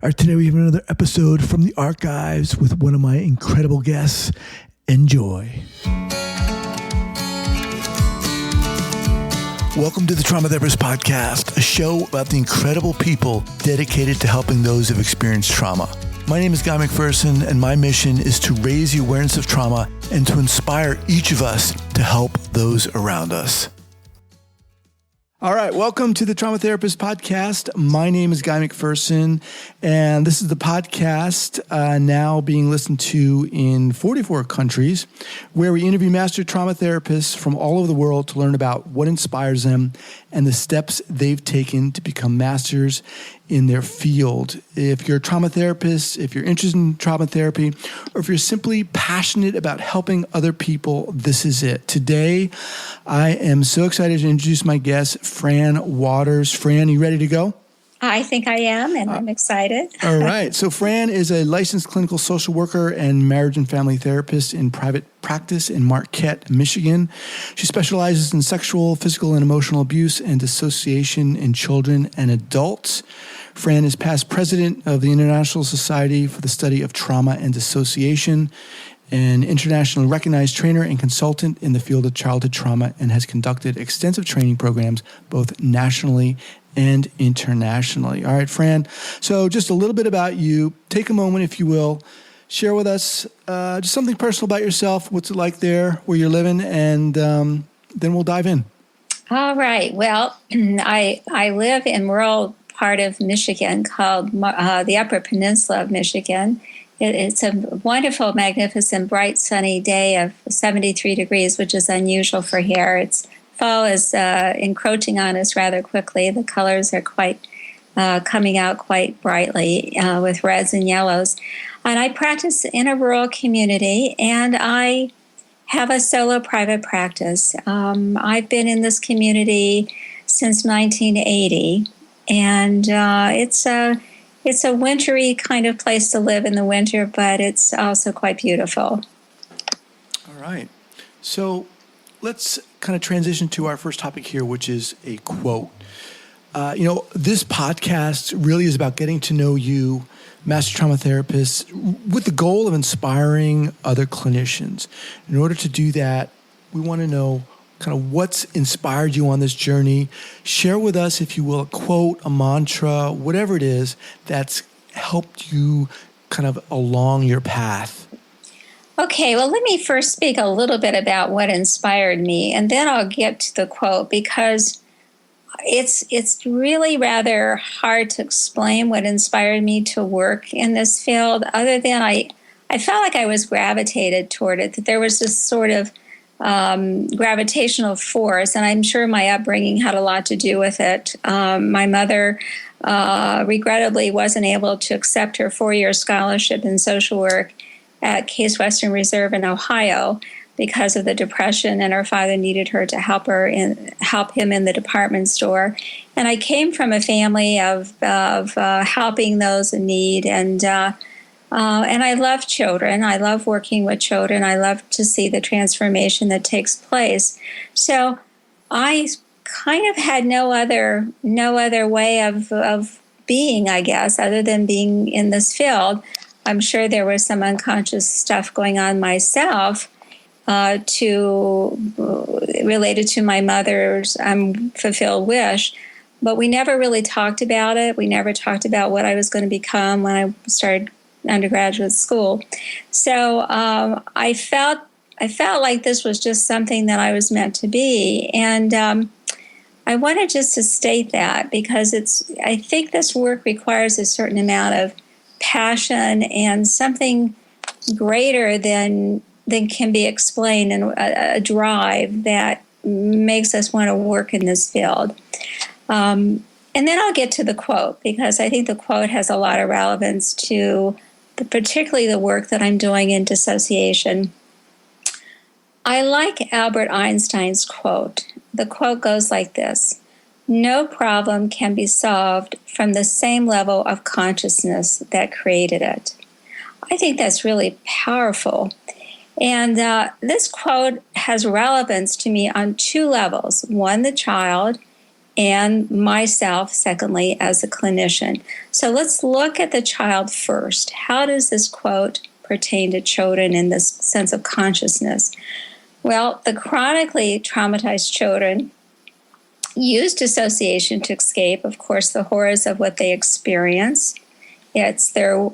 All right, today we have another episode from the archives with one of my incredible guests. Enjoy. Welcome to the Trauma Therapist Podcast, a show about the incredible people dedicated to helping those who have experienced trauma. My name is Guy McPherson, and my mission is to raise the awareness of trauma and to inspire each of us to help those around us. All right, welcome to the Trauma Therapist Podcast. My name is Guy McPherson, and this is the podcast now being listened to in 44 countries, where we interview master trauma therapists from all over the world to learn about what inspires them and the steps they've taken to become masters in their field. If you're a trauma therapist, if you're interested in trauma therapy, or if you're simply passionate about helping other people, this is it. Today, I am so excited to introduce my guest, Fran Waters. Fran, you ready to go? I think I am, and I'm excited. All right. So Fran is a licensed clinical social worker and marriage and family therapist in private practice in Marquette, Michigan. She specializes in sexual, physical, and emotional abuse and dissociation in children and adults. Fran is past president of the International Society for the Study of Trauma and Dissociation, an internationally recognized trainer and consultant in the field of childhood trauma, and has conducted extensive training programs both nationally and internationally. All right, Fran, so just a little bit about you. Take a moment, if you will. Share with us just something personal about yourself, what's it like there, where you're living, and then we'll dive in. All right. Well, I live in rural part of Michigan called the Upper Peninsula of Michigan. It's a wonderful, magnificent, bright, sunny day of 73 degrees, which is unusual for here. Fall is encroaching on us rather quickly. The colors are quite coming out quite brightly with reds and yellows. And I practice in a rural community, and I have a solo private practice. I've been in this community since 1980, and it's a wintry kind of place to live in the winter, but it's also quite beautiful. All right. So let's kind of transition to our first topic here, which is a quote. This podcast really is about getting to know you, master trauma therapists, with the goal of inspiring other clinicians. In order to do that, we want to know kind of what's inspired you on this journey. Share with us, if you will, a quote, a mantra, whatever it is that's helped you kind of along your path. Okay, well, let me first speak a little bit about what inspired me, and then I'll get to the quote, because it's really rather hard to explain what inspired me to work in this field, other than I felt like I was gravitated toward it, that there was this sort of gravitational force, and I'm sure my upbringing had a lot to do with it. My mother regrettably wasn't able to accept her 4-year scholarship in social work at Case Western Reserve in Ohio because of the depression, and her father needed her to help him in the department store. And I came from a family of helping those in need, and I love children. I love working with children. I love to see the transformation that takes place. So I kind of had no other way of being, I guess, other than being in this field. I'm sure there was some unconscious stuff going on myself related to my mother's fulfilled wish, but we never really talked about it. We never talked about what I was going to become when I started undergraduate school. So I felt like this was just something that I was meant to be, and I wanted just to state that, because I think this work requires a certain amount of passion and something greater than can be explained, and a drive that makes us want to work in this field. And then I'll get to the quote, because I think the quote has a lot of relevance to particularly the work that I'm doing in dissociation. I like Albert Einstein's quote. The quote goes like this: "No problem can be solved from the same level of consciousness that created it." I think that's really powerful. And this quote has relevance to me on two levels. One, the child, and myself, secondly, as a clinician. So let's look at the child first. How does this quote pertain to children in this sense of consciousness? Well, the chronically traumatized children use dissociation to escape, of course, the horrors of what they experience. It's their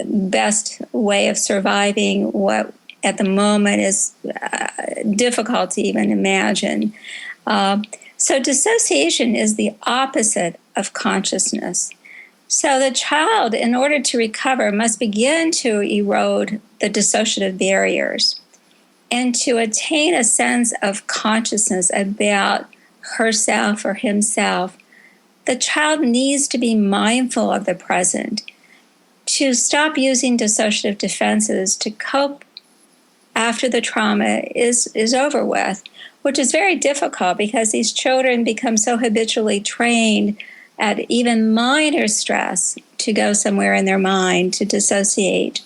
best way of surviving what at the moment is difficult to even imagine. So dissociation is the opposite of consciousness. So the child, in order to recover, must begin to erode the dissociative barriers and to attain a sense of consciousness about herself or himself. The child needs to be mindful of the present, to stop using dissociative defenses to cope after the trauma is over with, which is very difficult because these children become so habitually trained at even minor stress to go somewhere in their mind to dissociate.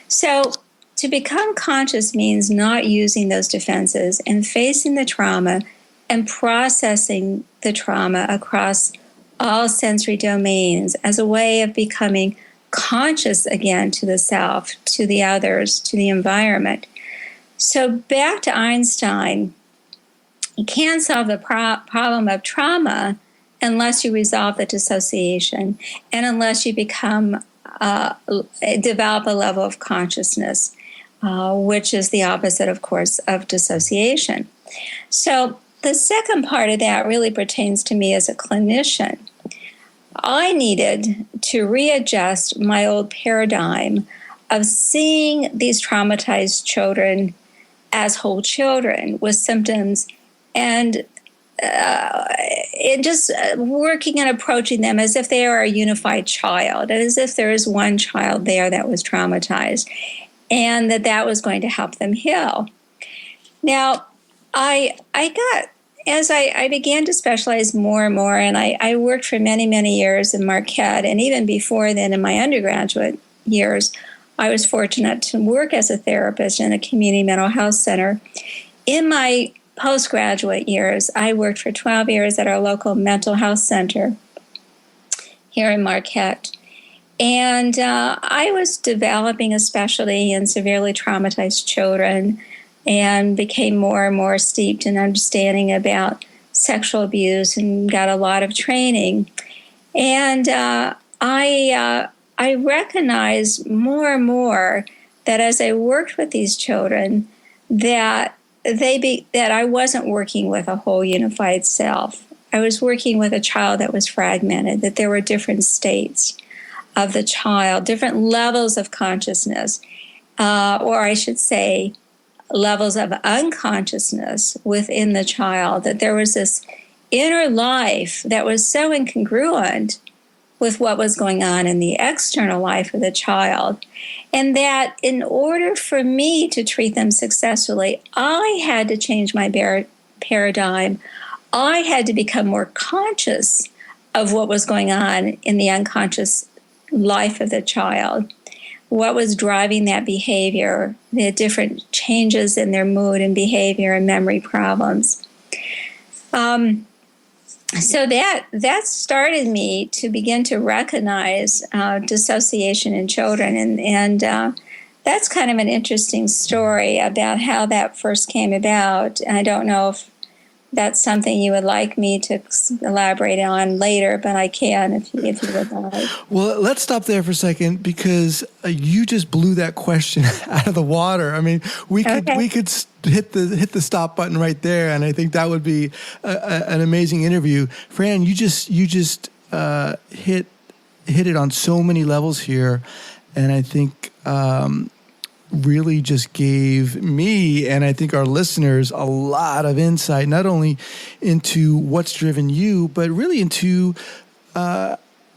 So to become conscious means not using those defenses and facing the trauma and processing the trauma across all sensory domains as a way of becoming conscious again to the self, to the others, to the environment. So back to Einstein, you can't solve the problem of trauma unless you resolve the dissociation and unless you become develop a level of consciousness, which is the opposite, of course, of dissociation. So the second part of that really pertains to me as a clinician. I needed to readjust my old paradigm of seeing these traumatized children as whole children with symptoms and just working and approaching them as if they are a unified child, as if there is one child there that was traumatized, and that was going to help them heal. Now, as I began to specialize more and more, and I worked for many, many years in Marquette, and even before then in my undergraduate years, I was fortunate to work as a therapist in a community mental health center. In my postgraduate years, I worked for 12 years at our local mental health center here in Marquette. And I was developing a specialty in severely traumatized children and became more and more steeped in understanding about sexual abuse and got a lot of training. And I recognized more and more that as I worked with these children, that I wasn't working with a whole unified self. I was working with a child that was fragmented, that there were different states of the child, different levels of consciousness, or I should say, levels of unconsciousness within the child, that there was this inner life that was so incongruent with what was going on in the external life of the child. And that in order for me to treat them successfully, I had to change my paradigm. I had to become more conscious of what was going on in the unconscious life of the child, what was driving that behavior, the different changes in their mood and behavior and memory problems. So that started me to begin to recognize dissociation in children, and that's kind of an interesting story about how that first came about. And I don't know if that's something you would like me to elaborate on later, but I can if you would like. Well, let's stop there for a second because you just blew that question out of the water. I mean, we could hit the stop button right there, and I think that would be an amazing interview. Fran, you just hit it on so many levels here, and I think really just gave me and I think our listeners a lot of insight, not only into what's driven you, but really into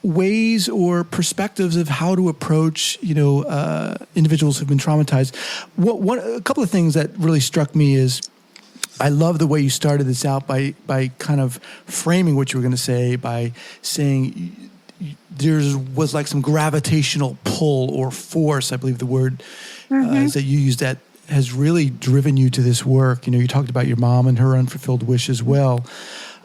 ways or perspectives of how to approach, individuals who've been traumatized. A couple of things that really struck me is I love the way you started this out by kind of framing what you were going to say by saying there was like some gravitational pull or force, I believe the word is that you used, that has really driven you to this work. You talked about your mom and her unfulfilled wish as well.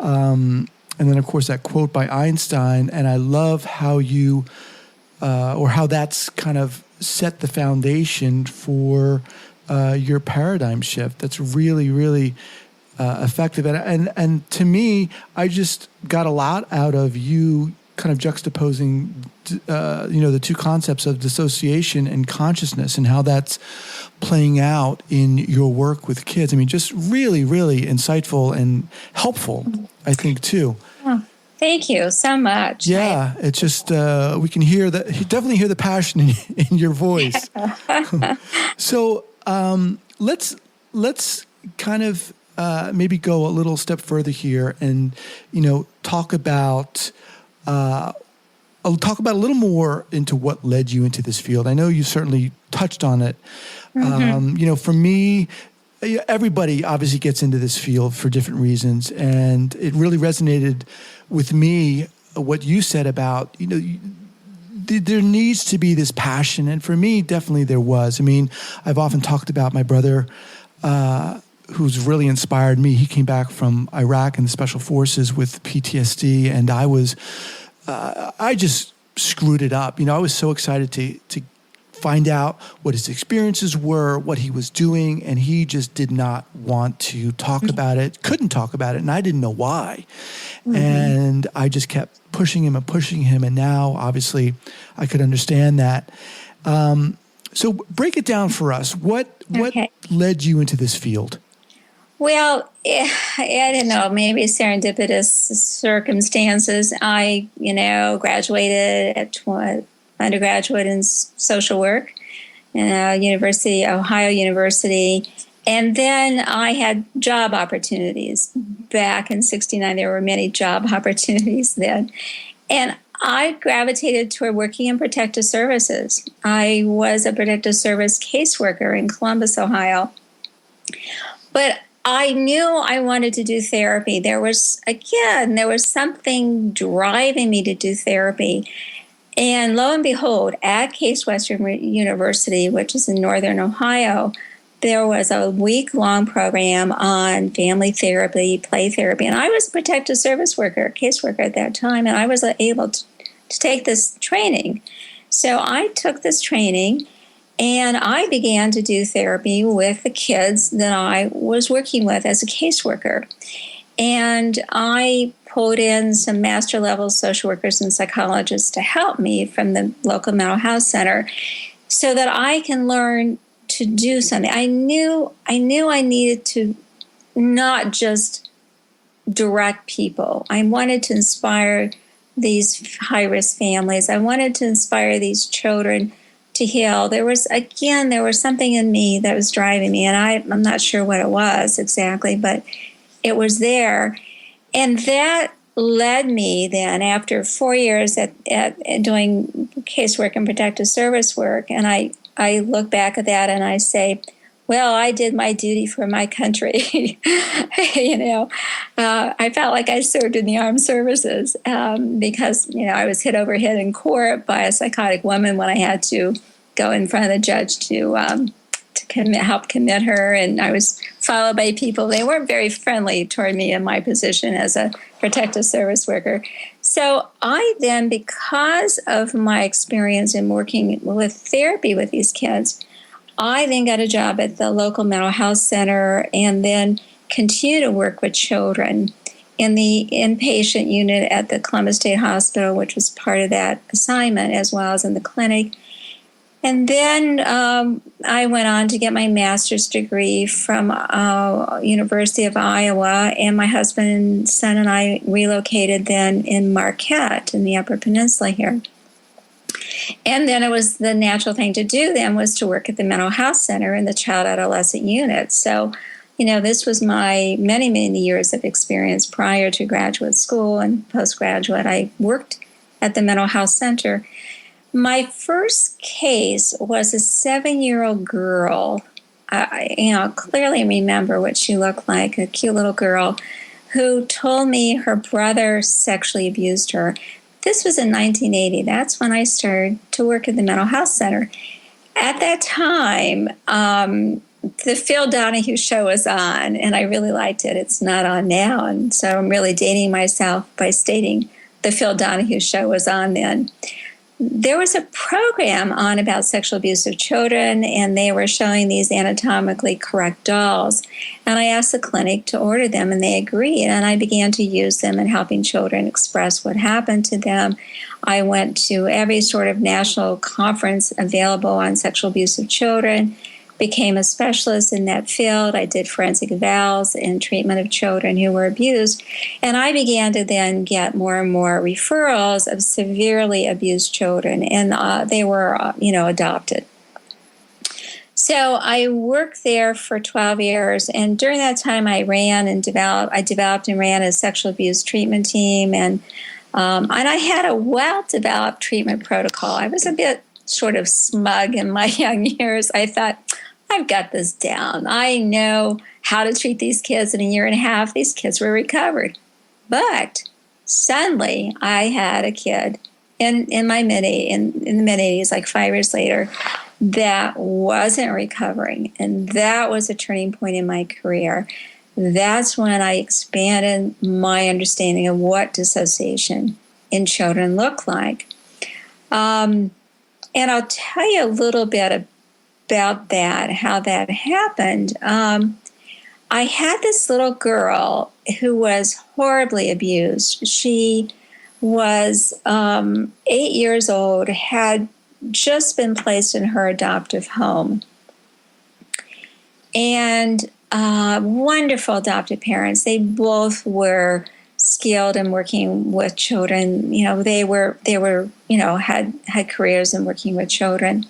And then, of course, that quote by Einstein. And I love how you, or how that's kind of set the foundation for your paradigm shift. That's really, really effective. And to me, I just got a lot out of you kind of juxtaposing, the two concepts of dissociation and consciousness and how that's playing out in your work with kids. I mean, just really, really insightful and helpful, I think, too. Oh, thank you so much. Yeah, it's just, we can hear that, definitely hear the passion in your voice. So let's kind of maybe go a little step further here and, talk about I'll talk about a little more into what led you into this field. I know you certainly touched on it. Mm-hmm. For me, everybody obviously gets into this field for different reasons. And it really resonated with me, what you said about, there needs to be this passion. And for me, definitely there was. I mean, I've often talked about my brother, who's really inspired me. He came back from Iraq and the Special Forces with PTSD, and I just screwed it up. I was so excited to find out what his experiences were, what he was doing, and he just did not want to talk about it, couldn't talk about it, and I didn't know why. Mm-hmm. And I just kept pushing him, and now, obviously, I could understand that. So break it down for us. What led you into this field? Well, I don't know, maybe serendipitous circumstances. I, graduated at undergraduate in social work, Ohio University. And then I had job opportunities. Back in '69, there were many job opportunities then. And I gravitated toward working in protective services. I was a protective service caseworker in Columbus, Ohio. But I knew I wanted to do therapy. There was something driving me to do therapy. And lo and behold, at Case Western University, which is in Northern Ohio, there was a week-long program on family therapy, play therapy. And I was a protective service worker, caseworker at that time, and I was able to take this training. So I took this training, and I began to do therapy with the kids that I was working with as a caseworker. And I pulled in some master-level social workers and psychologists to help me from the local mental health center so that I can learn to do something. I knew I needed to not just direct people. I wanted to inspire these high-risk families. I wanted to inspire these children to heal. There was something in me that was driving me, and I'm not sure what it was exactly, but it was there. And that led me then, after 4 years at doing casework and protective service work, and I look back at that and I say, well, I did my duty for my country. I felt like I served in the armed services because, I was hit over head in court by a psychotic woman when I had to go in front of the judge to help commit her. And I was followed by people. They weren't very friendly toward me in my position as a protective service worker. So I then, because of my experience in working with therapy with these kids, I then got a job at the local mental health center and then continue to work with children in the inpatient unit at the Columbus State Hospital, which was part of that assignment, as well as in the clinic. And then I went on to get my master's degree from University of Iowa, and my husband and son and I relocated then in Marquette in the Upper Peninsula here. And then it was the natural thing to do then was to work at the mental health center in the child adolescent unit. So, this was my many, many years of experience prior to graduate school and postgraduate. I worked at the mental health center. My first case was a 7-year-old girl. I clearly remember what she looked like, a cute little girl who told me her brother sexually abused her. This was in 1980. That's when I started to work at the mental health center. At that time, the Phil Donahue show was on, and I really liked it. It's not on now, and so I'm really dating myself by stating the Phil Donahue show was on then. There was a program on about sexual abuse of children, and they were showing these anatomically correct dolls. And I asked the clinic to order them, and they agreed. And I began to use them in helping children express what happened to them. I went to every sort of national conference available on sexual abuse of children, became a specialist in that field. I did forensic evals and treatment of children who were abused. And I began to then get more and more referrals of severely abused children, and they were, adopted. So I worked there for 12 years, and during that time I developed and ran a sexual abuse treatment team, and I had a well-developed treatment protocol. I was a bit sort of smug in my young years. I thought, I've got this down. I know how to treat these kids. In a year and a half, these kids were recovered. But suddenly, I had a kid in the mid-80s, like 5 years later, that wasn't recovering. And that was a turning point in my career. That's when I expanded my understanding of what dissociation in children looked like. And I'll tell you a little bit about that, how that happened. I had this little girl who was horribly abused. She was 8 years old, had just been placed in her adoptive home. And wonderful adoptive parents. They both were skilled in working with children. They were had careers in working with children.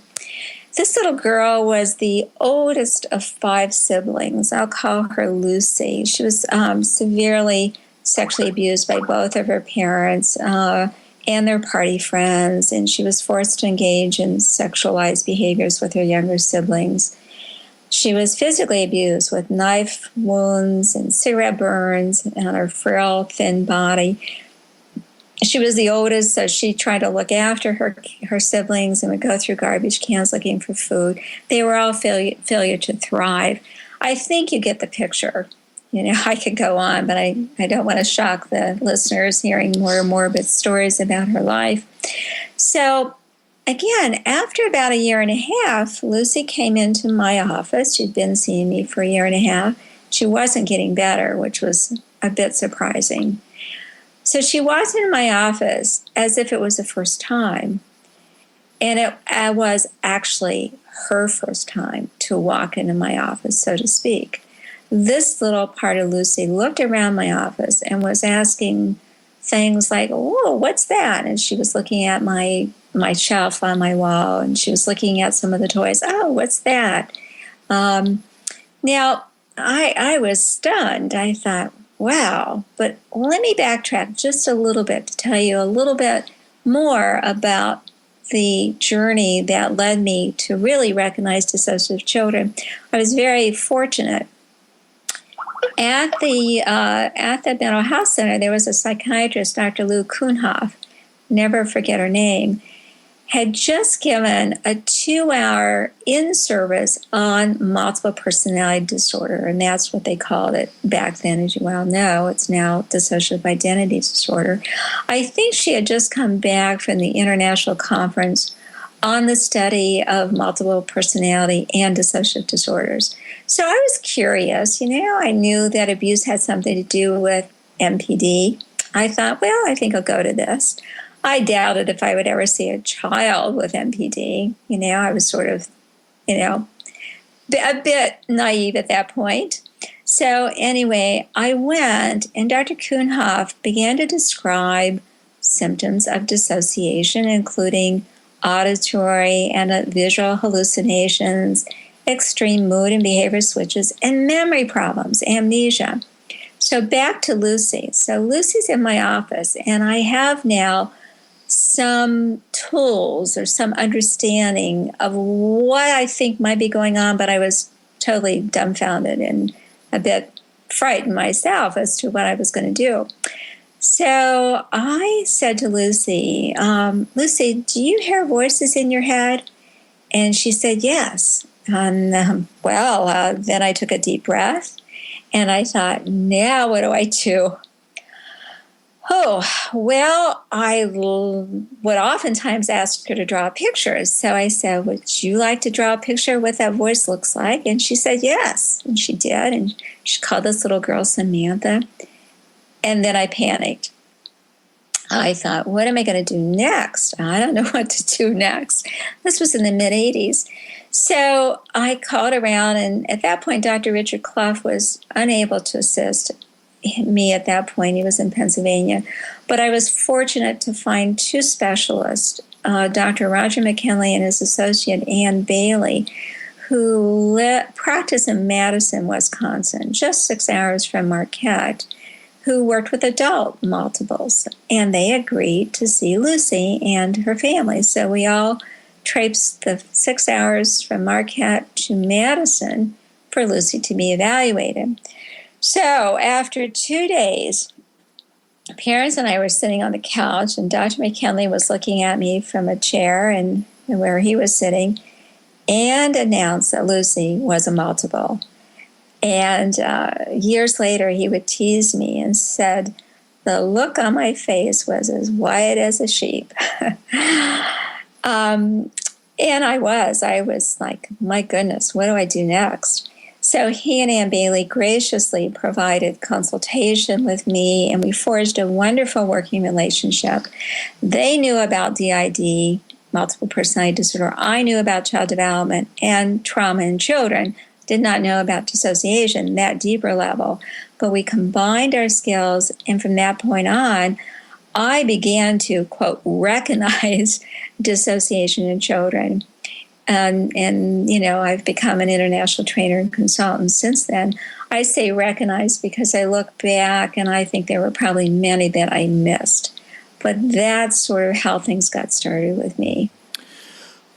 This little girl was the oldest of 5 siblings. I'll call her Lucy. She was severely sexually abused by both of her parents and their party friends, and she was forced to engage in sexualized behaviors with her younger siblings. She was physically abused with knife wounds and cigarette burns on her frail, thin body. She was the oldest, so she tried to look after her siblings and would go through garbage cans looking for food. They were all failure to thrive. I think you get the picture. I could go on, but I don't want to shock the listeners hearing more morbid stories about her life. So, again, after about a year and a half, Lucy came into my office. She'd been seeing me for a year and a half. She wasn't getting better, which was a bit surprising. So she was in my office as if it was the first time. And it was actually her first time to walk into my office, so to speak. This little part of Lucy looked around my office and was asking things like, "Whoa, what's that?" And she was looking at my shelf on my wall, and she was looking at some of the toys. "Oh, what's that?" Now, I was stunned. I thought, wow, but let me backtrack just a little bit to tell you a little bit more about the journey that led me to really recognize dissociative children. I was very fortunate. At the mental health center, there was a psychiatrist, Dr. Lou Kuhnhoff, never forget her name, had just given a 2-hour in-service on multiple personality disorder, and that's what they called it back then, as you well know. It's now dissociative identity disorder. I think she had just come back from the international conference on the study of multiple personality and dissociative disorders. So I was curious. I knew that abuse had something to do with MPD. I thought, well, I think I'll go to this. I doubted if I would ever see a child with MPD. I was sort of, a bit naive at that point. So anyway, I went, and Dr. Kuhnhoff began to describe symptoms of dissociation, including auditory and visual hallucinations, extreme mood and behavior switches, and memory problems, amnesia. So back to Lucy. So Lucy's in my office, and I have now some tools or some understanding of what I think might be going on, but I was totally dumbfounded and a bit frightened myself as to what I was going to do. So I said to Lucy, Lucy, do you hear voices in your head? And she said, yes. And then I took a deep breath and I thought, now what do I do? Oh, well, I would oftentimes ask her to draw pictures. So I said, would you like to draw a picture of what that voice looks like? And she said, yes. And she did. And she called this little girl Samantha. And then I panicked. I thought, what am I going to do next? I don't know what to do next. This was in the mid-'80s. So I called around, and at that point, Dr. Richard Clough was unable to assist me at that point. He was in Pennsylvania. But I was fortunate to find two specialists, Dr. Roger McKinley and his associate Ann Bailey, who practiced in Madison, Wisconsin, just 6 hours from Marquette, who worked with adult multiples. And they agreed to see Lucy and her family. So we all traipsed the 6 hours from Marquette to Madison for Lucy to be evaluated. So after 2 days, parents and I were sitting on the couch, and Dr. McKinley was looking at me from a chair and where he was sitting, and announced that Lucy was a multiple. And years later, he would tease me and said, the look on my face was as white as a sheep. And I was like, my goodness, what do I do next? So he and Ann Bailey graciously provided consultation with me, and we forged a wonderful working relationship. They knew about DID, multiple personality disorder. I knew about child development and trauma in children. Did not know about dissociation, that deeper level. But we combined our skills, and from that point on, I began to, quote, recognize dissociation in children. And I've become an international trainer and consultant since then. I say recognize because I look back and I think there were probably many that I missed. But that's sort of how things got started with me.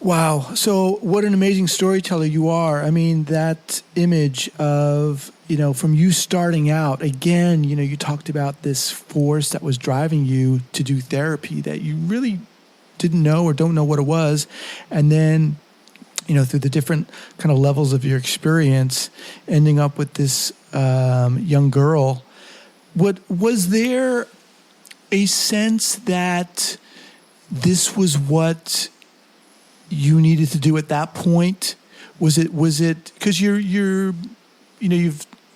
Wow. So what an amazing storyteller you are. I mean, that image of, from you starting out, again, you talked about this force that was driving you to do therapy that you really didn't know or don't know what it was. And then, through the different kind of levels of your experience, ending up with this young girl. Was there a sense that this was what you needed to do at that point? Was it because you've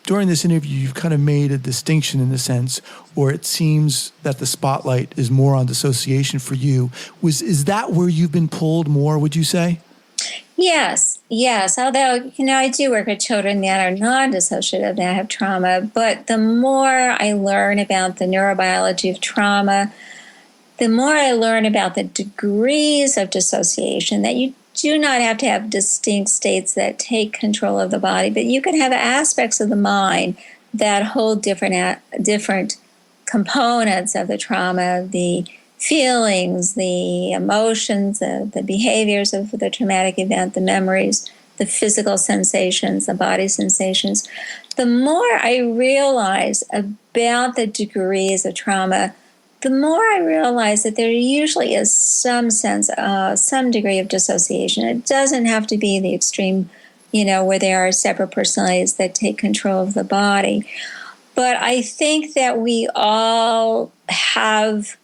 during this interview you've kind of made a distinction in a sense, or it seems that the spotlight is more on dissociation for you. Is that where you've been pulled more, would you say? Yes. Although, I do work with children that are non-dissociative, that have trauma, but the more I learn about the neurobiology of trauma, the more I learn about the degrees of dissociation, that you do not have to have distinct states that take control of the body, but you can have aspects of the mind that hold different components of the trauma, the feelings, the emotions, the behaviors of the traumatic event, the memories, the physical sensations, the body sensations. The more I realize about the degrees of trauma, the more I realize that there usually is some degree of dissociation. It doesn't have to be the extreme, where there are separate personalities that take control of the body. But I think that we all have,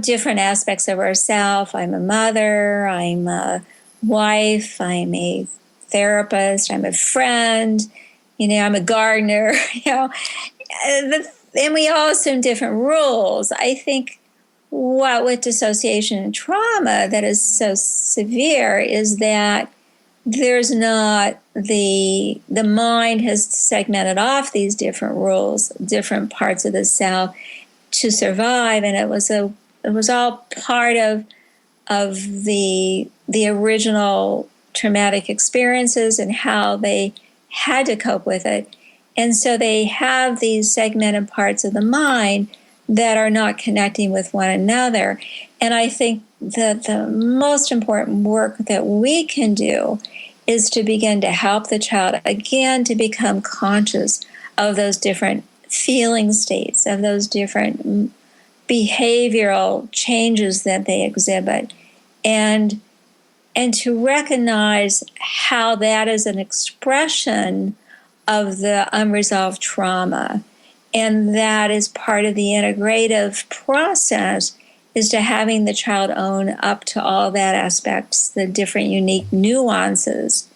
different aspects of ourselves. I'm a mother, I'm a wife, I'm a therapist, I'm a friend, I'm a gardener, and we all assume different rules. I think what with dissociation and trauma that is so severe is that there's not the mind has segmented off these different rules, different parts of the self to survive, and it was all part of the original traumatic experiences and how they had to cope with it. And so they have these segmented parts of the mind that are not connecting with one another. And I think that the most important work that we can do is to begin to help the child, again, to become conscious of those different feeling states, of those different behavioral changes that they exhibit, and and to recognize how that is an expression of the unresolved trauma. And that is part of the integrative process, is to having the child own up to all that aspects, the different unique nuances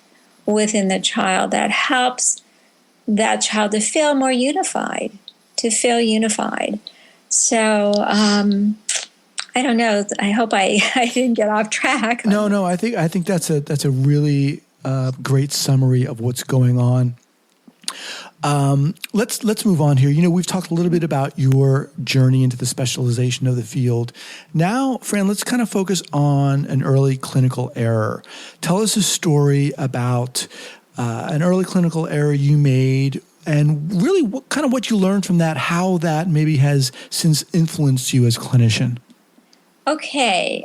within the child that helps that child to feel more unified, So, I don't know. I hope I didn't get off track. No. I think that's a really great summary of what's going on. Let's move on here. You know, we've talked a little bit about your journey into the specialization of the field. Now, Fran, let's kind of focus on an early clinical error. Tell us a story about an early clinical error you made, and really what you learned from that, how that maybe has since influenced you as a clinician. Okay,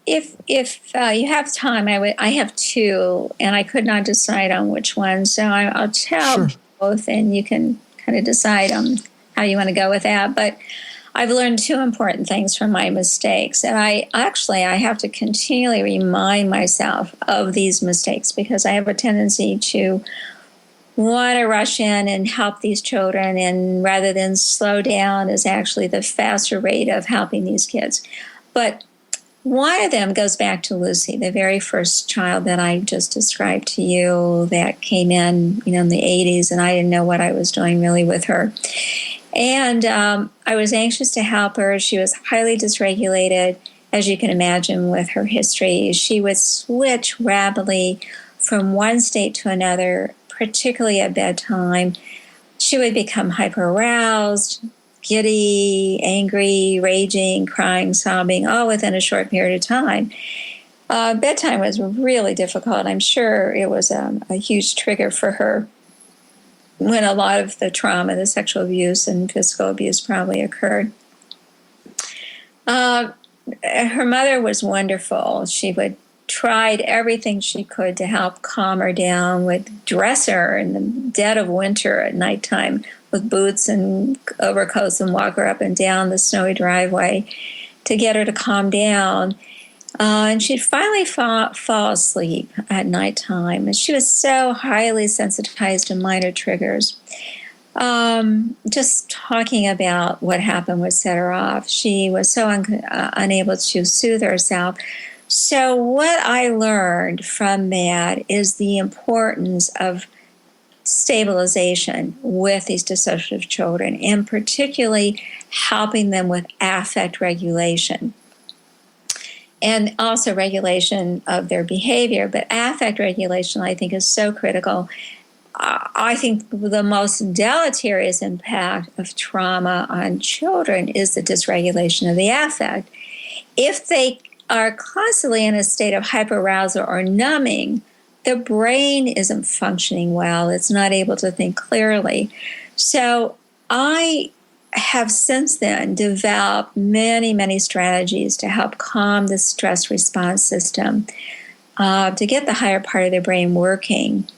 if you have time, I have two, and I could not decide on which one, so I'll tell both, and you can kind of decide on how you want to go with that. But I've learned two important things from my mistakes, and I have to continually remind myself of these mistakes, because I have a tendency to want to rush in and help these children, and rather than slow down is actually the faster rate of helping these kids. But one of them goes back to Lucy, the very first child that I just described to you that came in, in the 80s, and I didn't know what I was doing really with her. And I was anxious to help her. She was highly dysregulated, as you can imagine, with her history. She would switch rapidly from one state to another, particularly at bedtime. She would become hyper-aroused, giddy, angry, raging, crying, sobbing, all within a short period of time. Bedtime was really difficult. I'm sure it was a huge trigger for her when a lot of the trauma, the sexual abuse and physical abuse probably occurred. Her mother was wonderful. She would tried everything she could to help calm her down, would dress her in the dead of winter at nighttime with boots and overcoats and walk her up and down the snowy driveway to get her to calm down. And she'd finally fall asleep at nighttime. And she was so highly sensitized to minor triggers. Just talking about what happened would set her off. She was so unable to soothe herself. So what I learned from that is the importance of stabilization with these dissociative children, and particularly helping them with affect regulation and also regulation of their behavior. But affect regulation, I think, is so critical. I think the most deleterious impact of trauma on children is the dysregulation of the affect. If they are constantly in a state of hyperarousal or numbing, the brain isn't functioning well. It's not able to think clearly. So I have since then developed many, many strategies to help calm the stress response system, to get the higher part of the brain working.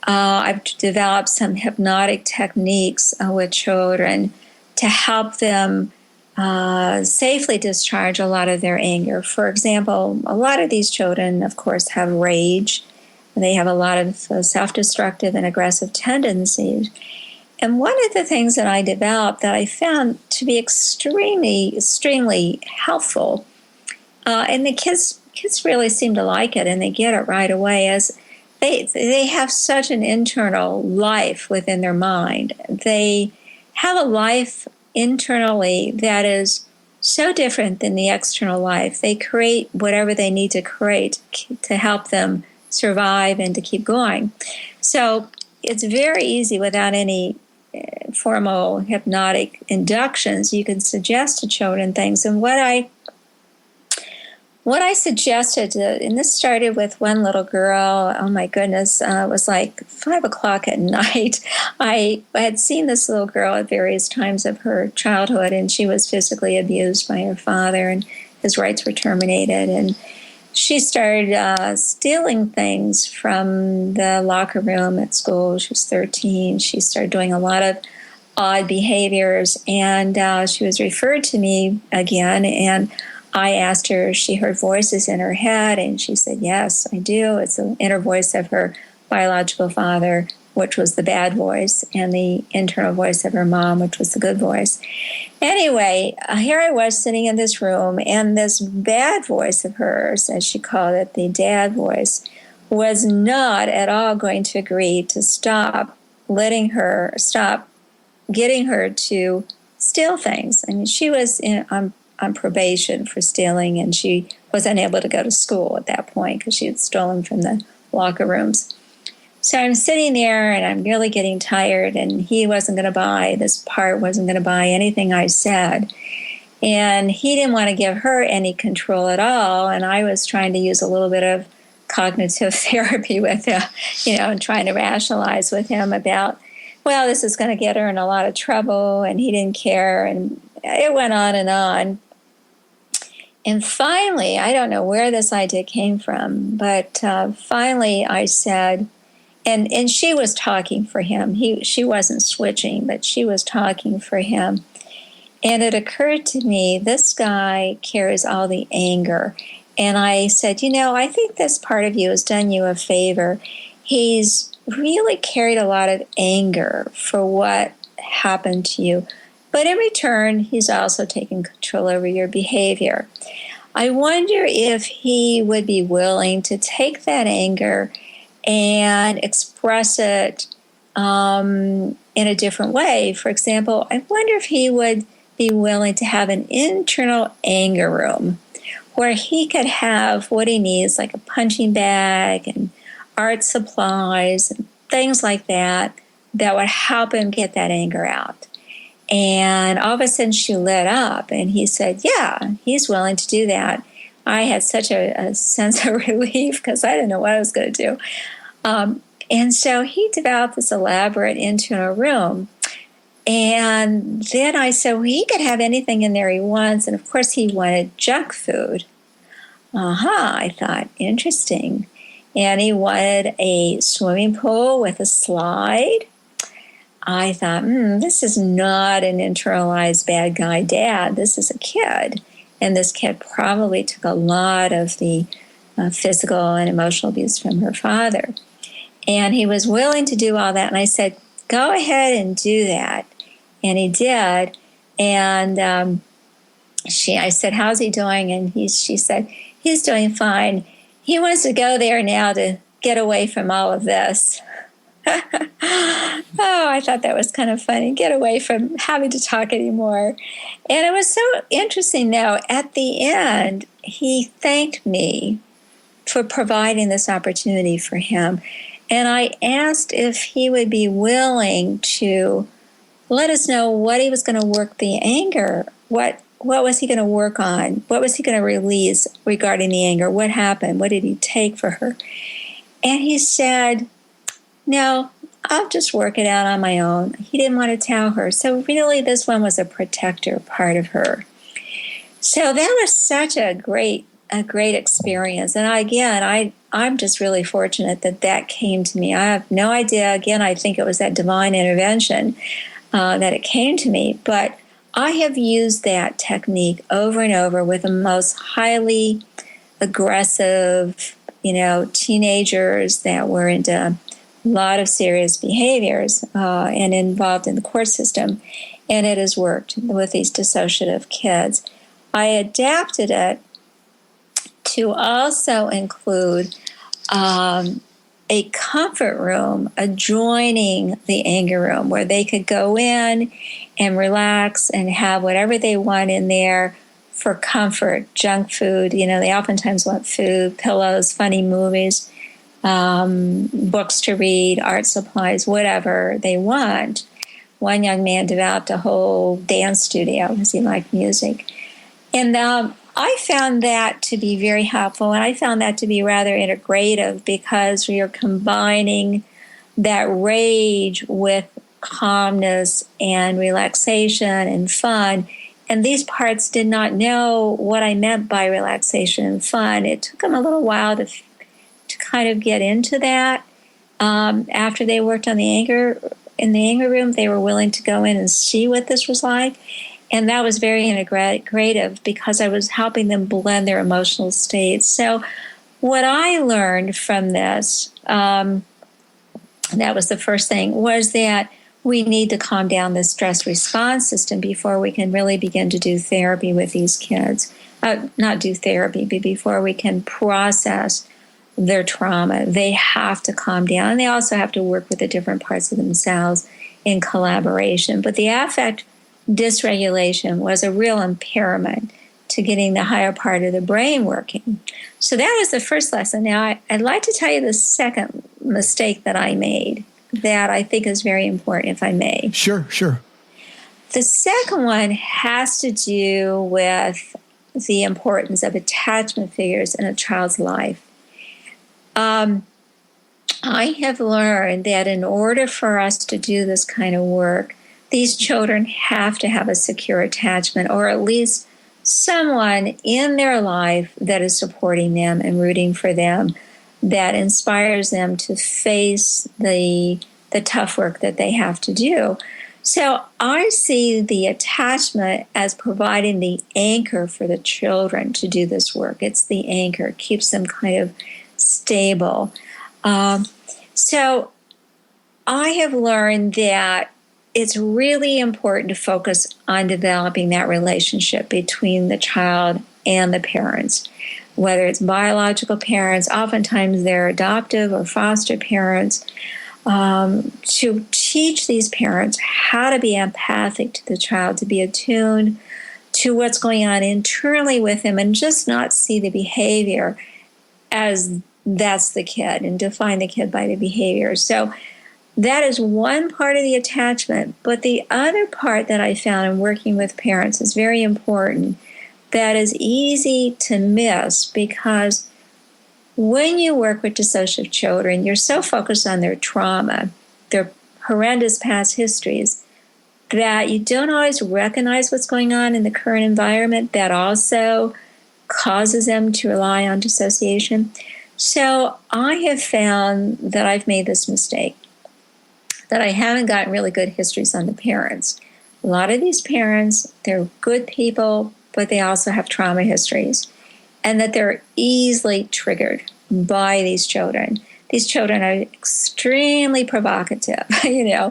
I've developed some hypnotic techniques with children to help them safely discharge a lot of their anger. For example, a lot of these children, of course, have rage. They have a lot of self-destructive and aggressive tendencies. And one of the things that I developed that I found to be extremely, extremely helpful, and the kids really seem to like it, and they get it right away, is they have such an internal life within their mind. They have a life internally that is so different than the external life. They create whatever they need to create to help them survive and to keep going. So it's very easy without any formal hypnotic inductions. You can suggest to children things. And what I suggested, and this started with one little girl, oh my goodness, it was like 5 o'clock at night. I had seen this little girl at various times of her childhood, and she was physically abused by her father, and his rights were terminated. And she started stealing things from the locker room at school. She was 13. She started doing a lot of odd behaviors, and she was referred to me again, and I asked her if she heard voices in her head, and she said, yes, I do. It's the inner voice of her biological father, which was the bad voice, and the internal voice of her mom, which was the good voice. Anyway, here I was sitting in this room, and this bad voice of hers, as she called it, the dad voice, was not at all going to agree to stop getting her to steal things. I mean, she was on probation for stealing, and she was unable to go to school at that point because she had stolen from the locker rooms. So I'm sitting there, and I'm really getting tired, and this part wasn't going to buy anything I said. And he didn't want to give her any control at all, and I was trying to use a little bit of cognitive therapy with him, and trying to rationalize with him about, well, this is going to get her in a lot of trouble, and he didn't care, and it went on and on. And finally, I don't know where this idea came from, but finally I said, and she was talking for him. She wasn't switching, but she was talking for him. And it occurred to me, this guy carries all the anger. And I said, I think this part of you has done you a favor. He's really carried a lot of anger for what happened to you. But in return, he's also taken control over your behavior. I wonder if he would be willing to take that anger and express it in a different way. For example, I wonder if he would be willing to have an internal anger room where he could have what he needs, like a punching bag and art supplies and things like that would help him get that anger out. And all of a sudden she lit up, and he said, yeah, he's willing to do that. I had such a sense of relief because I didn't know what I was going to do. And so he developed this elaborate internal room. And then I said, well, he could have anything in there he wants. And of course, he wanted junk food. I thought, interesting. And he wanted a swimming pool with a slide. I thought, this is not an internalized bad guy dad. This is a kid. And this kid probably took a lot of the physical and emotional abuse from her father. And he was willing to do all that. And I said, go ahead and do that. And he did. And I said, how's he doing? And she said, he's doing fine. He wants to go there now to get away from all of this. I thought that was kind of funny. Get away from having to talk anymore. And it was so interesting, though. At the end, he thanked me for providing this opportunity for him. And I asked if he would be willing to let us know what he was going to work the anger. What was he going to work on? What was he going to release regarding the anger? What happened? What did he take for her? And he said, no, I'll just work it out on my own. He didn't want to tell her. So really, this one was a protector part of her. So that was such a great experience. And I'm just really fortunate that came to me. I have no idea. Again, I think it was that divine intervention that it came to me. But I have used that technique over and over with the most highly aggressive, teenagers that were into a lot of serious behaviors and involved in the court system. And it has worked with these dissociative kids. I adapted it to also include a comfort room adjoining the anger room where they could go in and relax and have whatever they want in there for comfort, junk food. They oftentimes want food, pillows, funny movies, books to read, art supplies, whatever they want. One young man developed a whole dance studio because he liked music. And I found that to be very helpful, and I found that to be rather integrative because we are combining that rage with calmness and relaxation and fun. And these parts did not know what I meant by relaxation and fun. It took them a little while to kind of get into that. After they worked on the anger in the anger room, they were willing to go in and see what this was like. And that was very integrative because I was helping them blend their emotional states. So what I learned from this, that was the first thing, was that we need to calm down the stress response system before we can really begin to do therapy with these kids. Not do therapy, but before we can process their trauma. They have to calm down. And they also have to work with the different parts of themselves in collaboration. But the affect dysregulation was a real impairment to getting the higher part of the brain working. So that was the first lesson. Now, I'd like to tell you the second mistake that I made that I think is very important, if I may. Sure. The second one has to do with the importance of attachment figures in a child's life. I have learned that in order for us to do this kind of work, these children have to have a secure attachment, or at least someone in their life that is supporting them and rooting for them, that inspires them to face the tough work that they have to do. So I see the attachment as providing the anchor for the children to do this work. It's the anchor. It keeps them kind of stable. So I have learned that it's really important to focus on developing that relationship between the child and the parents, whether it's biological parents, oftentimes they're adoptive or foster parents, to teach these parents how to be empathic to the child, to be attuned to what's going on internally with them, and just not see the behavior as that's the kid and define the kid by the behavior. So that is one part of the attachment. But the other part that I found in working with parents is very important, that is easy to miss, because when you work with dissociative children, you're so focused on their trauma, their horrendous past histories, that you don't always recognize what's going on in the current environment that also causes them to rely on dissociation. So I have found that I've made this mistake, that I haven't gotten really good histories on the parents. A lot of these parents, they're good people, but they also have trauma histories, and that they're easily triggered by these children. These children are extremely provocative. They're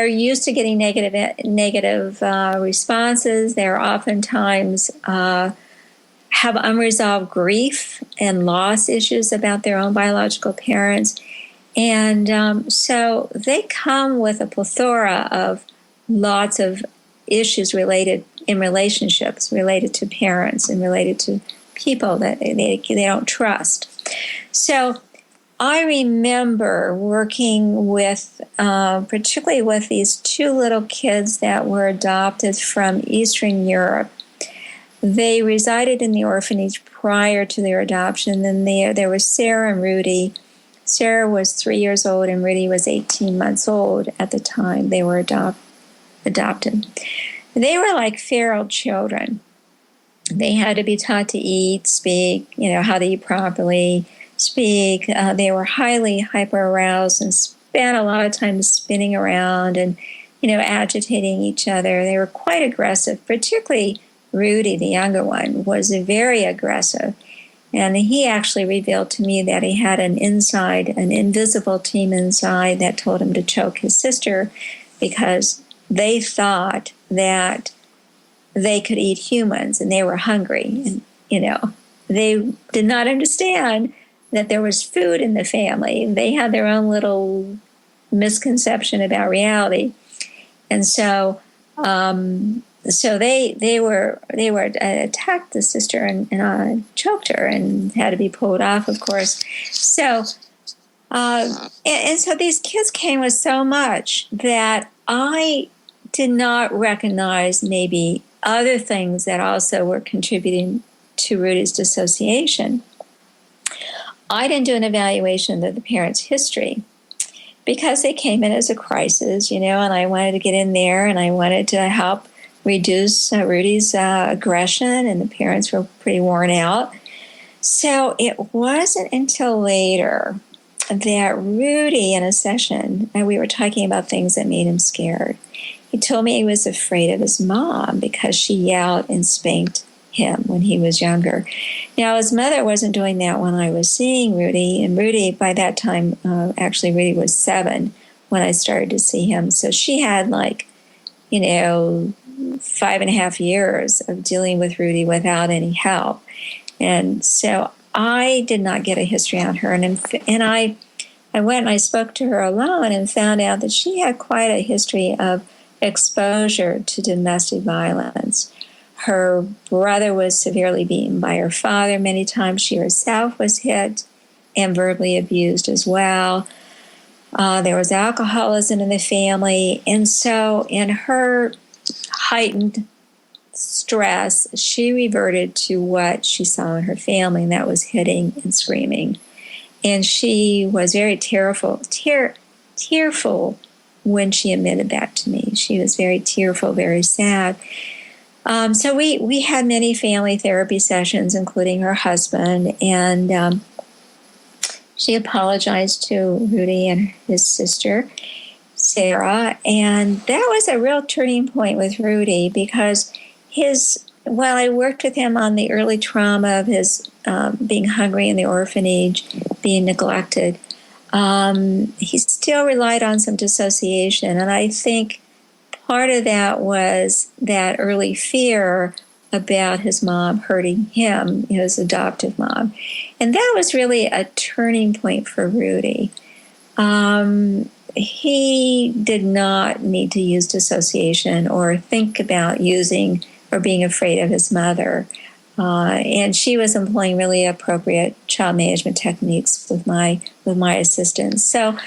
used to getting negative responses. They're oftentimes have unresolved grief and loss issues about their own biological parents. And so they come with a plethora of lots of issues related in relationships, related to parents and related to people that they don't trust. So I remember working with, particularly with these two little kids that were adopted from Eastern Europe. They resided in the orphanage prior to their adoption. And there was Sarah and Rudy. Sarah was 3 years old and Rudy was 18 months old at the time they were adopted. They were like feral children. They had to be taught to eat, speak, how to eat properly, speak. They were highly hyper-aroused and spent a lot of time spinning around and, agitating each other. They were quite aggressive, particularly Rudy, the younger one, was very aggressive. And he actually revealed to me that he had an invisible team inside that told him to choke his sister because they thought that they could eat humans and they were hungry. And, they did not understand that there was food in the family. They had their own little misconception about reality. And so they attacked the sister and choked her and had to be pulled off, of course. So and so these kids came with so much that I did not recognize maybe other things that also were contributing to Rudy's dissociation. I didn't do an evaluation of the parents' history because they came in as a crisis, and I wanted to get in there and I wanted to help reduce Rudy's aggression, and the parents were pretty worn out. So it wasn't until later that Rudy, in a session, and we were talking about things that made him scared. he told me he was afraid of his mom because she yelled and spanked him when he was younger. Now, his mother wasn't doing that when I was seeing Rudy, and Rudy, by that time, actually Rudy was 7 when I started to see him. So she had 5.5 years of dealing with Rudy without any help. And so I did not get a history on her. And I went and I spoke to her alone and found out that she had quite a history of exposure to domestic violence. Her brother was severely beaten by her father many times. She herself was hit and verbally abused as well. There was alcoholism in the family. And so in her heightened stress, she reverted to what she saw in her family, and that was hitting and screaming. And she was very tearful when she admitted that to me. She was very tearful, very sad. So we had many family therapy sessions, including her husband, and she apologized to Rudy and his sister, Sarah, and that was a real turning point with Rudy because while I worked with him on the early trauma of his being hungry in the orphanage, being neglected, he still relied on some dissociation, and I think part of that was that early fear about his mom hurting him, his adoptive mom. And that was really a turning point for Rudy. He did not need to use dissociation or think about using or being afraid of his mother. And she was employing really appropriate child management techniques with my assistance. So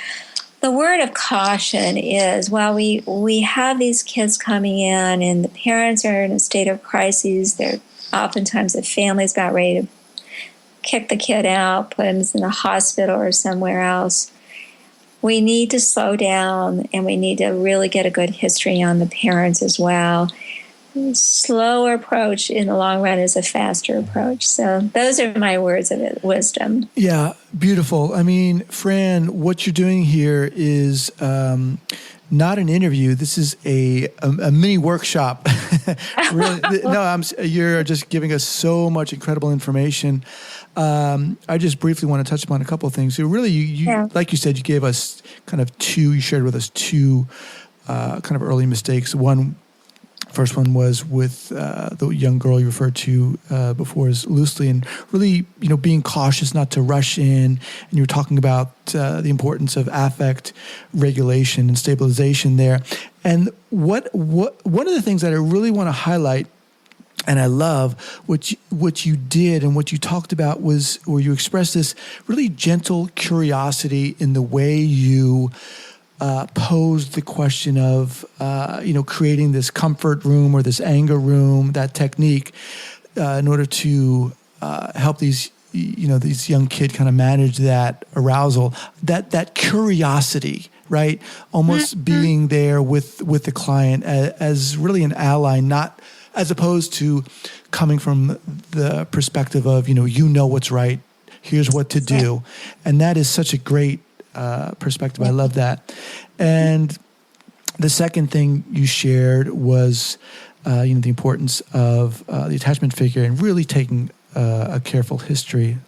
the word of caution is, while we have these kids coming in and the parents are in a state of crisis, they're oftentimes the family's about ready to kick the kid out, put him in a hospital or somewhere else. We need to slow down, and we need to really get a good history on the parents as well. Slower approach in the long run is a faster approach. So those are my words of wisdom. Yeah, beautiful. I mean, Fran, what you're doing here is not an interview. This is a mini workshop. Really, no, you're just giving us so much incredible information. I just briefly want to touch upon a couple of things. So really, you like you said, you gave us you shared with us two kind of early mistakes. First one was with the young girl you referred to before as loosely, and really, being cautious not to rush in. And you were talking about the importance of affect regulation and stabilization there. And one of the things that I really want to highlight, and I love what you did and what you talked about, was where you expressed this really gentle curiosity in the way you posed the question of, creating this comfort room or this anger room, that technique, in order to help these young kid kind of manage that arousal, that curiosity, right? Almost being there with the client as really an ally, not as opposed to coming from the perspective of, what's right, here's what to do. And that is such a great perspective. I love that. And the second thing you shared was, the importance of the attachment figure and really taking a careful history.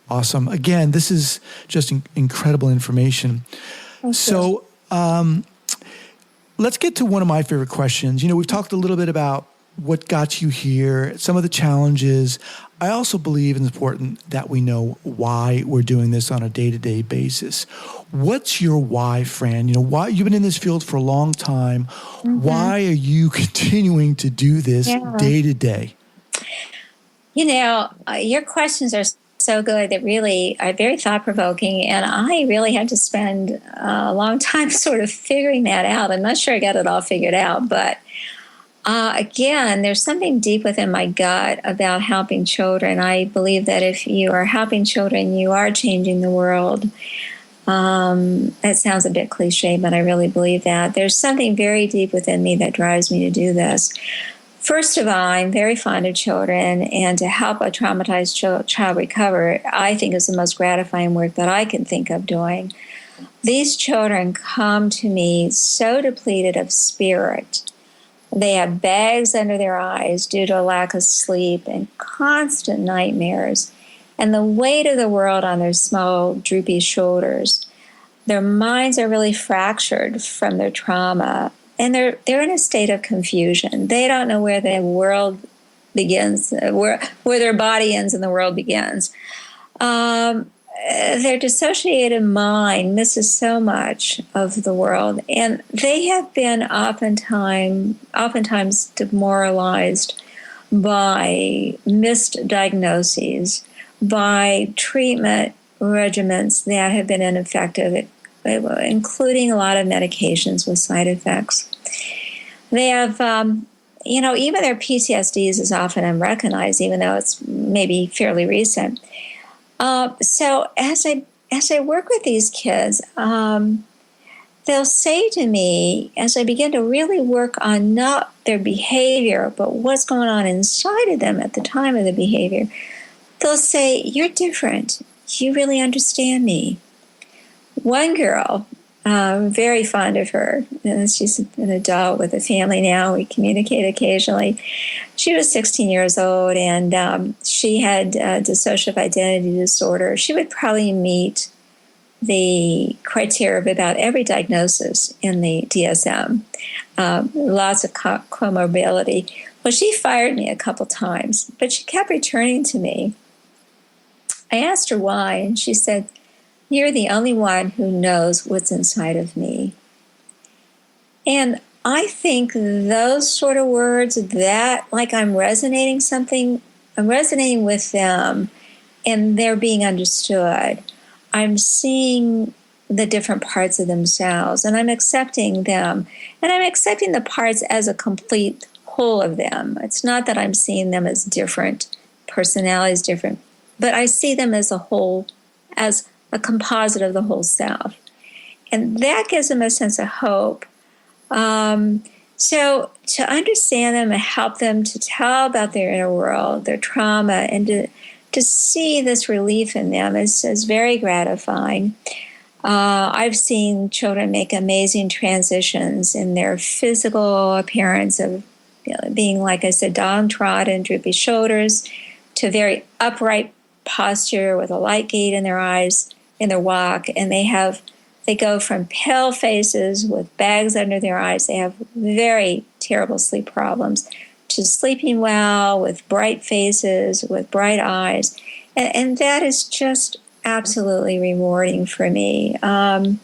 Awesome. Again, this is just incredible information. Okay. So let's get to one of my favorite questions. We've talked a little bit about what got you here, some of the challenges. I also believe it's important that we know why we're doing this on a day-to-day basis. What's your why, Fran? Why you've been in this field for a long time. Mm-hmm. Why are you continuing to do this day to day? Your questions are so good that really are very thought-provoking, and I really had to spend a long time sort of figuring that out. I'm not sure I got it all figured out, but again, there's something deep within my gut about helping children. I believe that if you are helping children, you are changing the world. That sounds a bit cliche, but I really believe that. There's something very deep within me that drives me to do this. First of all, I'm very fond of children, and to help a traumatized child recover, I think is the most gratifying work that I can think of doing. these children come to me so depleted of spirit. They have bags under their eyes due to a lack of sleep and constant nightmares, and the weight of the world on their small, droopy shoulders. Their minds are really fractured from their trauma, and they're in a state of confusion. They don't know where the world begins, where their body ends and the world begins. Their dissociated mind misses so much of the world, and they have been oftentimes demoralized by missed diagnoses, by treatment regimens that have been ineffective, including a lot of medications with side effects. They have, even their PTSDs is often unrecognized, even though it's maybe fairly recent. So as I work with these kids, they'll say to me, as I begin to really work on not their behavior, but what's going on inside of them at the time of the behavior, they'll say, "You're different. You really understand me." One girl, I'm very fond of her. She's an adult with a family now. We communicate occasionally. She was 16 years old, and she had dissociative identity disorder. She would probably meet the criteria of about every diagnosis in the DSM. Lots of comorbidity. Well, she fired me a couple times, but she kept returning to me. I asked her why, and she said, "You're the only one who knows what's inside of me." And I think those sort of words, that like I'm resonating with them and they're being understood. I'm seeing the different parts of themselves and I'm accepting them. And I'm accepting the parts as a complete whole of them. It's not that I'm seeing them as different personalities, different, but I see them as a whole, as a composite of the whole self. And that gives them a sense of hope. So to understand them and help them to tell about their inner world, their trauma, and to see this relief in them is very gratifying. I've seen children make amazing transitions in their physical appearance of being, like I said, downtrodden, droopy shoulders, to very upright posture with a light gait in their eyes, in their walk, and they go from pale faces with bags under their eyes. They have very terrible sleep problems to sleeping well with bright faces, with bright eyes. And that is just absolutely rewarding for me. And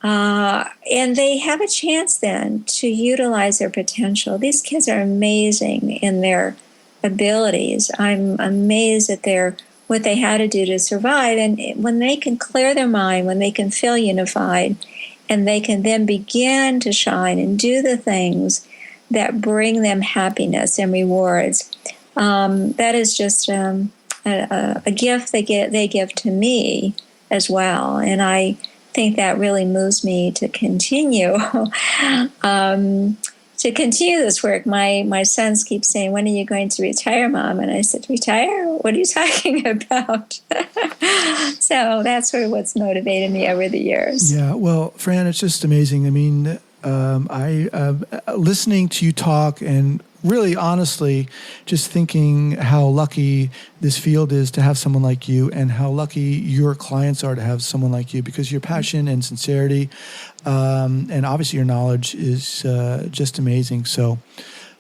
they have a chance then to utilize their potential. These kids are amazing in their abilities. I'm amazed at what they had to do to survive. And when they can clear their mind, when they can feel unified, and they can then begin to shine and do the things that bring them happiness and rewards, that is just a gift they give to me as well. And I think that really moves me to continue this work. My sons keep saying, "When are you going to retire, Mom?" And I said, "Retire? What are you talking about?" So that's sort of what's motivated me over the years. Yeah, well, Fran, it's just amazing. I mean, listening to you talk and really honestly just thinking how lucky this field is to have someone like you and how lucky your clients are to have someone like you, because your passion and sincerity and obviously your knowledge is just amazing. So,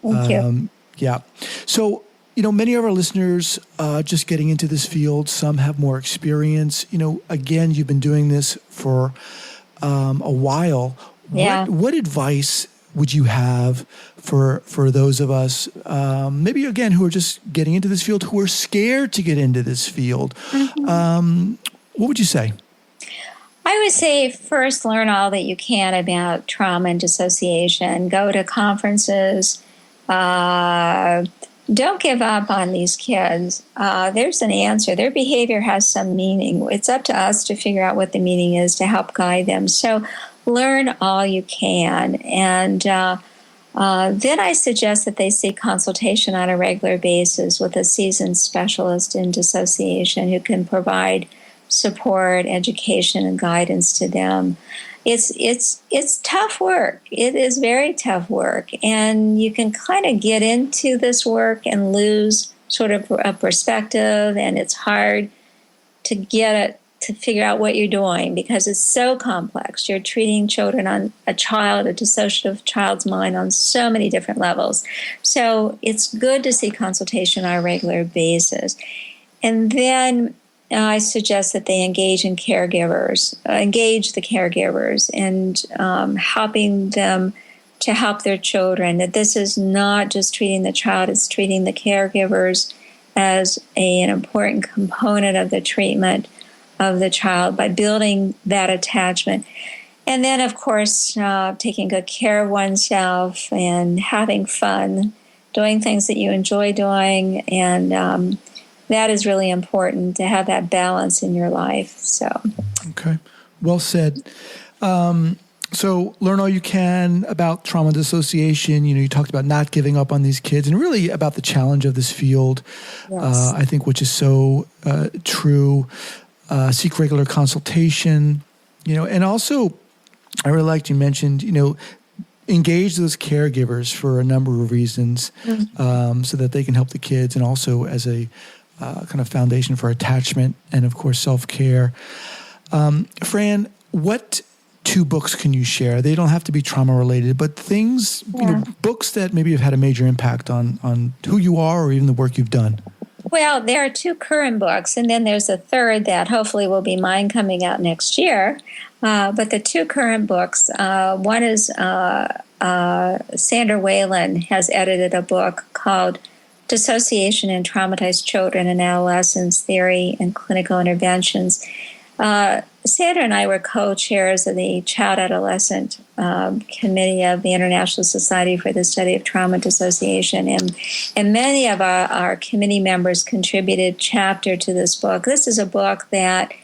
thank you. Yeah. So, many of our listeners just getting into this field, some have more experience. Again, you've been doing this for a while. Yeah. What advice would you have for those of us, maybe again, who are just getting into this field, who are scared to get into this field? Mm-hmm. What would you say? I would say first learn all that you can about trauma and dissociation. Go to conferences. Don't give up on these kids. There's an answer. Their behavior has some meaning. It's up to us to figure out what the meaning is to help guide them. So learn all you can. And then I suggest that they seek consultation on a regular basis with a seasoned specialist in dissociation who can provide support, education, and guidance to them. It's tough work. It is very tough work, and you can kind of get into this work and lose sort of a perspective, and it's hard to get it to figure out what you're doing because it's so complex. You're treating children on a dissociative child's mind on so many different levels. So it's good to see consultation on a regular basis. And then I suggest that they engage the caregivers and helping them to help their children, that this is not just treating the child, it's treating the caregivers as an important component of the treatment of the child by building that attachment. And then, of course, taking good care of oneself and having fun, doing things that you enjoy doing, and that is really important to have that balance in your life. So, okay, well said. So learn all you can about trauma and dissociation. You talked about not giving up on these kids and really about the challenge of this field, yes. I think, which is so true. Seek regular consultation, and also I really liked you mentioned, engage those caregivers for a number of reasons, so that they can help the kids, and also as a kind of foundation for attachment and, of course, self-care. Fran, what 2 books can you share? They don't have to be trauma related, but things, books that maybe have had a major impact on who you are or even the work you've done. Well, there are 2 current books, and then there's a third that hopefully will be mine coming out next year. But the 2 current books, one is Sandra Whalen has edited a book called Dissociation in Traumatized Children and Adolescents, Theory and Clinical Interventions. Sandra and I were co-chairs of the Child-Adolescent Committee of the International Society for the Study of Trauma and Dissociation, and many of our committee members contributed chapter to this book. This is a book that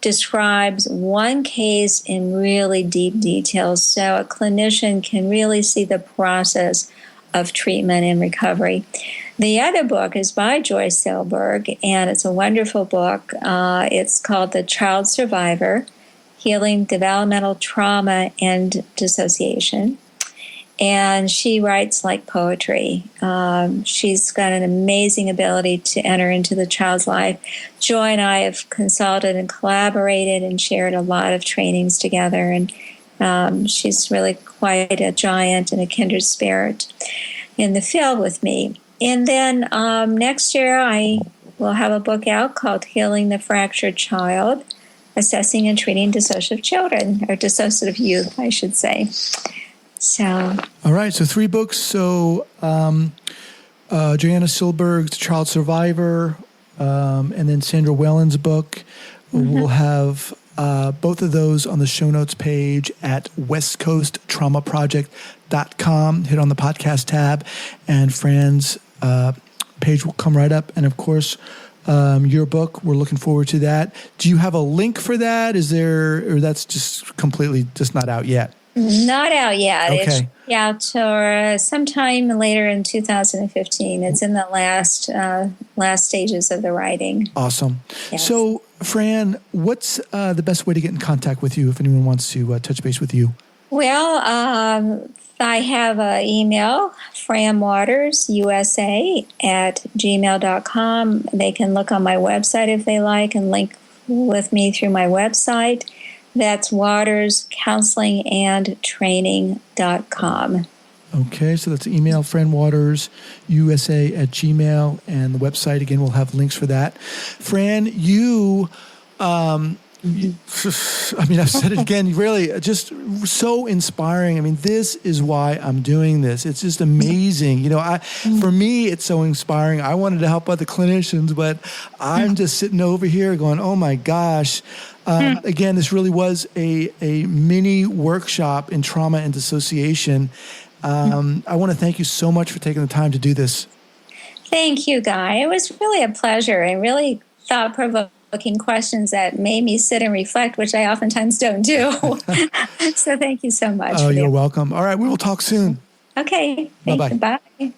describes one case in really deep details, so a clinician can really see the process of treatment and recovery. The other book is by Joyce Selberg, and it's a wonderful book. It's called The Child Survivor, Healing Developmental Trauma and Dissociation. And she writes like poetry. She's got an amazing ability to enter into the child's life. Joy and I have consulted and collaborated and shared a lot of trainings together, and she's really quite a giant and a kindred spirit in the field with me. And then next year I will have a book out called Healing the Fractured Child, Assessing and Treating Dissociative Children, or Dissociative Youth, I should say. So. All right, so 3 books. So Joanna Silberg's Child Survivor, and then Sandra Whelan's book. We'll have both of those on the show notes page at westcoasttraumaproject.com. Hit on the podcast tab, and Fran's page will come right up. And of course, your book, we're looking forward to that. Do you have a link for that? Is there, or that's just completely just not out yet? Not out yet. Okay. It's out sometime later in 2015. It's in the last stages of the writing. Awesome. Yes. So, Fran, what's the best way to get in contact with you if anyone wants to touch base with you? Well, I have an email, franwatersusa@gmail.com. They can look on my website if they like and link with me through my website. That's waterscounselingandtraining.com. Okay, so that's email, franwatersusa@gmail, and the website, again, we'll have links for that. Fran, you, I've said it again, really just so inspiring. I mean, this is why I'm doing this. It's just amazing. For me, it's so inspiring. I wanted to help other clinicians, but I'm just sitting over here going, oh my gosh. Again, this really was a mini workshop in trauma and dissociation. I want to thank you so much for taking the time to do this. Thank you, Guy. It was really a pleasure and really thought-provoking questions that made me sit and reflect, which I oftentimes don't do. So thank you so much. Oh, you're welcome. All right, we will talk soon. Okay. Bye-bye. Bye.